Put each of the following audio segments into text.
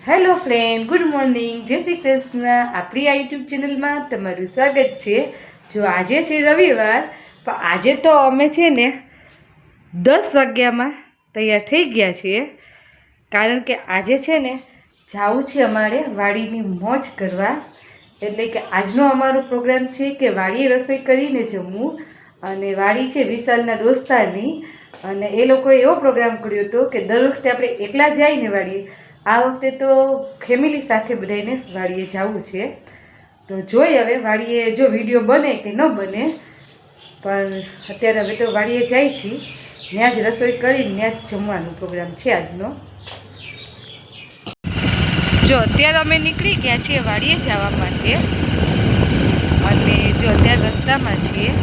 Hello friend, good morning, જય શ્રી કૃષ્ણ. આપણી આ યુટ્યુબ ચેનલમાં તમારું સ્વાગત છે. જો આજે છે રવિવાર, પણ આજે તો અમે છે ને 10 વાગ્યામાં તૈયાર થઈ ગયા છીએ, કારણ કે આજે છે ને જવું છે અમારે વાડીની મોજ કરવા. એટલે કે આજનો અમારો પ્રોગ્રામ છે કે વાડીએ રસોઈ કરીને જમવું. અને વાડી છે વિશાલના દોસ્તારની, અને એ લોકોએ એવો પ્રોગ્રામ કર્યો હતો કે દર વખતે આપણે એકલા જાય ને વાડીએ, આ વખતે તો ફેમિલી સાથે બધાને વાડીએ જવું છે. તો જોઈ હવે વાડીએ જો વિડીયો બને કે ન બને, પણ અત્યારે હવે તો વાડીએ જાય છીએ, ત્યાં જ રસોઈ કરીને ત્યાં જ જમવાનો પ્રોગ્રામ છે આજનો. જો અત્યારે અમે નીકળી ગયા છીએ વાડીએ જવા માટે, અને જો અત્યારે રસ્તામાં છીએ.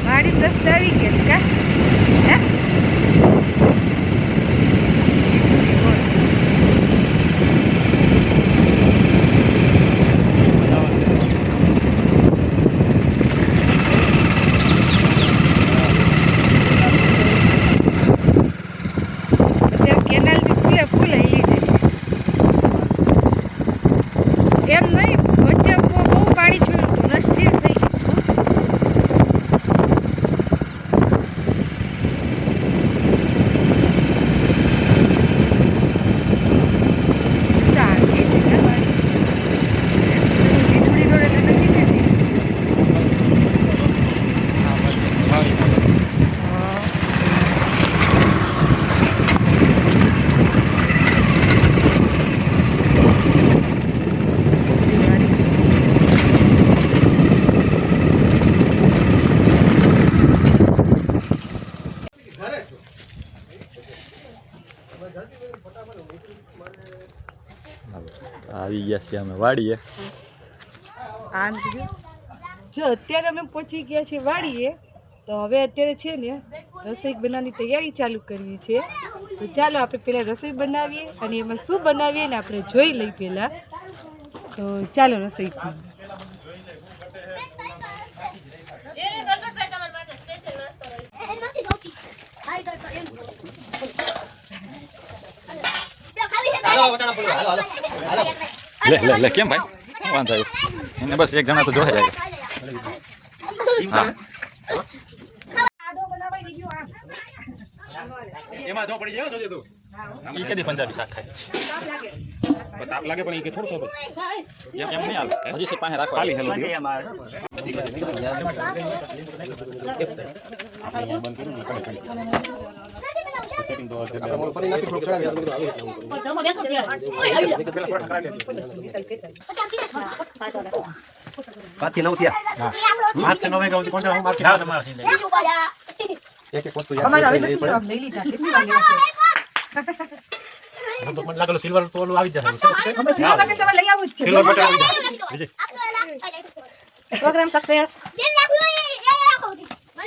વાડી રસ્તા આવી ગયા કા આવી ગયા છીએ અમે વાડીએ. જો અત્યારે અમે પહોંચી ગયા છીએ વાડીએ, તો હવે અત્યારે છે ને રસોઈ બનાવવાની તૈયારી ચાલુ કરવી છે. તો ચાલો આપણે પહેલાં રસોઈ બનાવીએ, અને એમાં શું બનાવીએ ને આપણે જોઈ લઈ પહેલાં. તો ચાલો રસોઈ લે કેમ ભાઈ, શું વાંધો આવ્યો એને? બસ એક જણા તો જોઈ જાય. હા એમાં જો પડી જાય. જોજે તું ઈ કદી પંજાબી શાક ખાય. તાપ લાગે પણ ઈ કે થોડું થોડું એમ નહીં હાલ. હજી છે પાસે રાખો ખાલી હેલો બંધ કરું પાથી નવ થયા. હા 8 9 ગાઉથી કોણ હું બાકી ના તમારા લઈ એક એક વસ્તુ યાર લઈ લીધા. તો મને લાગેલો સિલ્વર તો ઓલું આવી જશે. અમે સિલ્વર કે તમે લઈ આવું છે. સિલ્વર બટર આવી જશે. Program success.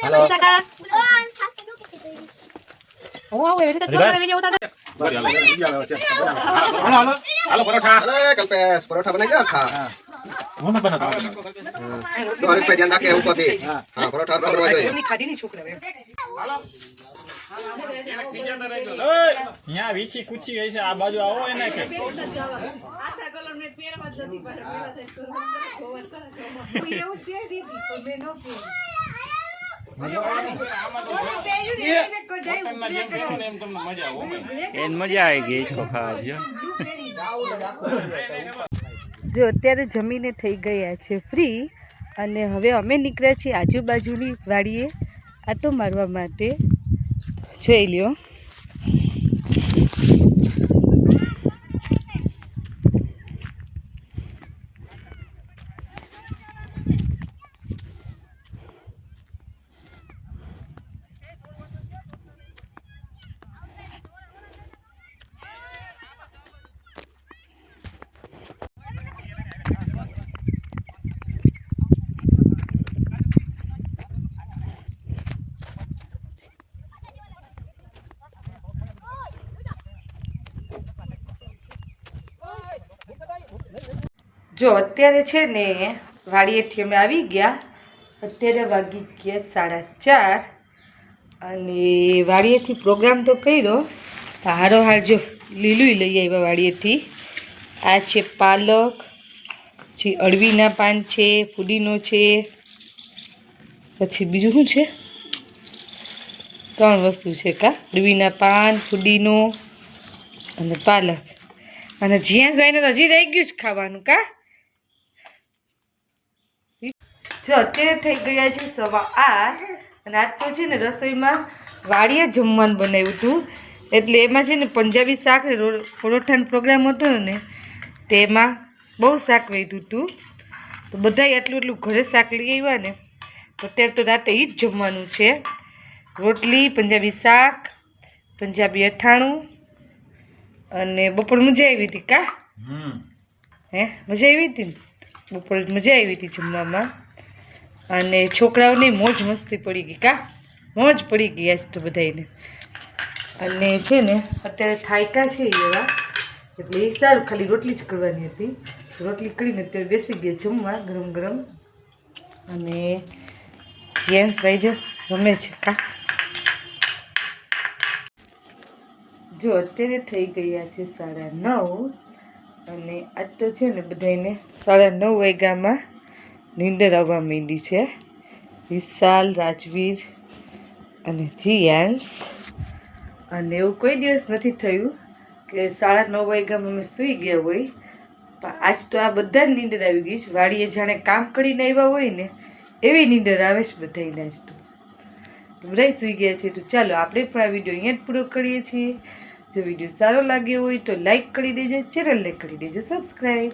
હેલો સકા ઓ એવી રીતે પ્રોગ્રામ વિડિયો ઉતાર. હાલો હાલો પરોઠા. અરે કલ્પેશ પરોઠા બનાવી જા ખા. હું ન બનાવતો. તો હરીશ ભાઈ ધ્યાન રાખે ઉપરથી. હા પરોઠા બનાવવા જોઈએ. એમની ખાધી ની છોકરા હવે. હાલો એને ખીજાતા રહેજો. એ ન્યા વીછી કુચી ગઈ છે, આ બાજુ આવો એને કે આશા કલર ને પહેરવા જ નથી પાછા પેલા થઈ કરવા એવું જ પહેરી દીધી તો મેં નો પહેરી. મજા આવી ગઈ છે ખાવા. જો અત્યારે જમીને થઈ ગયા છે ફ્રી, અને હવે અમે નીકળ્યા છીએ આજુબાજુની વાડીએ આટો મારવા માટે. જોઈ લ્યો. જો અત્યારે છે ને વાડીએથી અમે આવી ગયા. અત્યારે વાગી ગયા 4:30, અને વાડીએથી પ્રોગ્રામ તો કર્યો હારો હાર જો લીલું લઈ આવ્યા વાડીએથી. આ છે પાલક, પછી અળવીના પાન છે, ફુદીનો છે, પછી બીજું શું છે? 3 વસ્તુ છે કા, અળવીના પાન, ફુદીનો અને પાલક. અને જ્યાં જઈને હજી રહી ગયું છે ખાવાનું કા. જો અત્યારે થઈ ગયા છે 8:15 અને આજ તો છે ને રસોઈમાં વાડીએ જમવાનું બનાવ્યું હતું. એટલે એમાં છે ને પંજાબી શાક ને પરોઠાનો પ્રોગ્રામ હતો ને તેમાં બહુ શાક વધ્યું હતું. તો બધાય એટલું ઘરે શાક લઈ આવ્યા ને તો અત્યારે તો રાતે એ જ જમવાનું છે. રોટલી, પંજાબી શાક, પંજાબી અઠાણું અને બપોર મજા આવી હતી કા. હે મજા આવી હતી ને બપોર મજા આવી હતી જમવામાં. અને છોકરાઓને મોજ મસ્તી પડી ગઈ કા, મોજ પડી ગઈ આજ તો બધાને. અને છે ને અત્યારે થાયકા છે એવા એટલે એ સારું, ખાલી રોટલી જ કરવાની હતી. રોટલી કરીને અત્યારે બેસી ગયા જમવા ગરમ ગરમ. અને જેન્ટ્સ ભાઈ જો રમે છે કા. જો અત્યારે થઈ ગયા છે 9:30 અને આજ તો છે ને બધાને 9:30 વાગ્યામાં નીંદર આવવા માંડી છે. વિશાલ, રાજવીર અને જીયાંશ. અને એવું કોઈ દિવસ નથી થયું કે 9:30 વાગ્યામાં અમે સૂઈ ગયા હોય. પણ આજ તો આ બધા જ નીંદર આવી ગઈ છે. વાડીએ જાણે કામ કરીને આવ્યા હોય ને એવી નીંદર આવે છે બધાને આજ તો. બધા સૂઈ ગયા છે. તો ચાલો આપણે પણ આ વિડીયો અહીંયા જ પૂરો કરીએ છીએ. જો વિડીયો સારો લાગ્યો હોય તો લાઈક કરી દેજો, ચેનલને કરી દેજો સબસ્ક્રાઈબ.